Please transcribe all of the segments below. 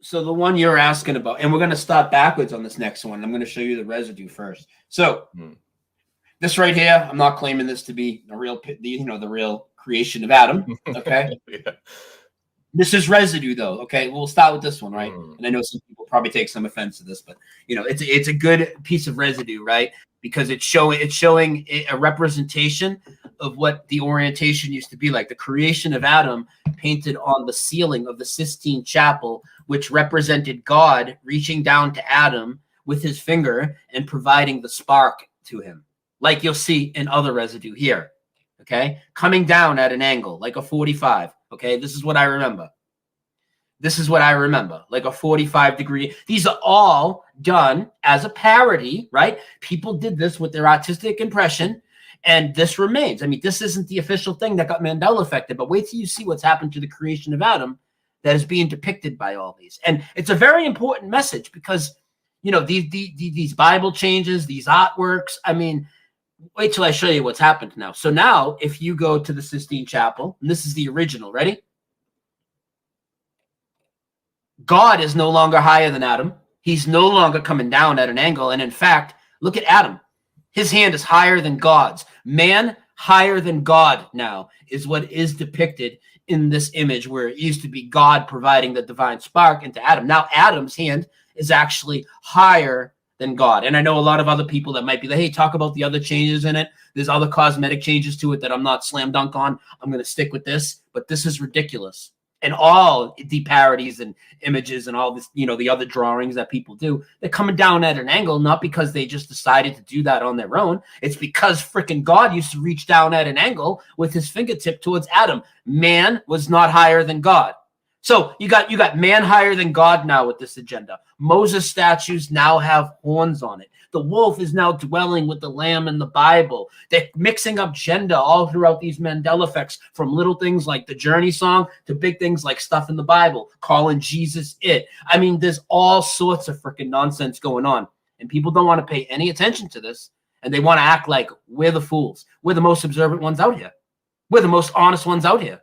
So the one you're asking about, and we're going to start backwards on this next one. I'm going to show you the residue first. So this right here, I'm not claiming this to be a real, the real creation of Adam. Okay. Yeah. This is residue, though. Okay, we'll start with this one, right? And I know some people probably take some offense to this, but it's a good piece of residue, right? Because it's showing a representation of what the orientation used to be like. The creation of Adam painted on the ceiling of the Sistine Chapel, which represented God reaching down to Adam with his finger and providing the spark to him, like you'll see in other residue here. Okay, coming down at an angle like a 45. Okay, this is what I remember. This is what I remember, like a 45 degree. These are all done as a parody, right? People did this with their artistic impression, and this remains. I mean, this isn't the official thing that got Mandela affected, but wait till you see what's happened to the creation of Adam that is being depicted by all these. And it's a very important message because, these Bible changes, these artworks, I mean, wait till I show you what's happened now. So now, if you go to the Sistine Chapel, and this is the original, ready? God is no longer higher than Adam. He's no longer coming down at an angle. And in fact, look at Adam. His hand is higher than God's. Man higher than God now is what is depicted in this image, where it used to be God providing the divine spark into Adam. Now Adam's hand is actually higher than God. And I know a lot of other people that might be like, hey, talk about the other changes in it. There's other cosmetic changes to it that I'm not slam dunk on. I'm going to stick with this, but this is ridiculous. And all the parodies and images and all this, the other drawings that people do, they're coming down at an angle, not because they just decided to do that on their own. It's because freaking God used to reach down at an angle with his fingertip towards Adam. Man was not higher than God. So you got man higher than God now with this agenda. Moses statues now have horns on it. The wolf is now dwelling with the lamb in the Bible. They're mixing up gender all throughout these Mandela effects, from little things like the Journey song to big things like stuff in the Bible, calling Jesus it. I mean, there's all sorts of freaking nonsense going on, and people don't want to pay any attention to this, and they want to act like we're the fools. We're the most observant ones out here. We're the most honest ones out here.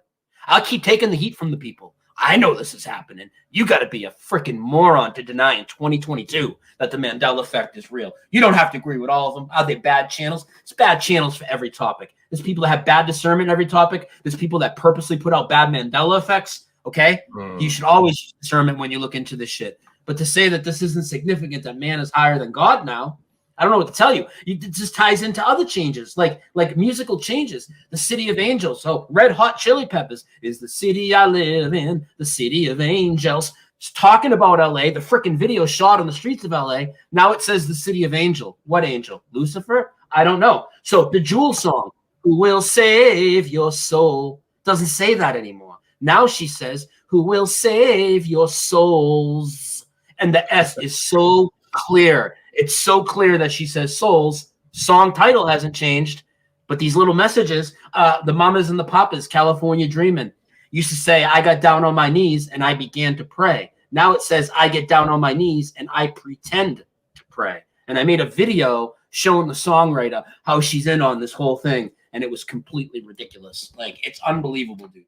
I'll keep taking the heat from the people. I know this is happening. You got to be a freaking moron to deny in 2022 that the Mandela effect is real. You don't have to agree with all of them. Are they bad channels? It's bad channels for every topic. There's people that have bad discernment in every topic. There's people that purposely put out bad Mandela effects. Okay? You should always use discernment when you look into this shit. But to say that this isn't significant, that man is higher than God now, I don't know what to tell you. It just ties into other changes, like musical changes. The City of Angels. So Red Hot Chili Peppers is the city I live in, the city of angels. It's talking about LA, the freaking video shot on the streets of LA. Now it says the city of angel. What angel? Lucifer? I don't know. So the Jewel song, who will save your soul, doesn't say that anymore. Now she says, who will save your souls. And the S is so clear. It's so clear that she says souls. Song title hasn't changed, but these little messages, the mamas and the papas, California Dreamin', used to say, I got down on my knees and I began to pray. Now it says, I get down on my knees and I pretend to pray. And I made a video showing the songwriter how she's in on this whole thing, and it was completely ridiculous. Like, it's unbelievable, dude.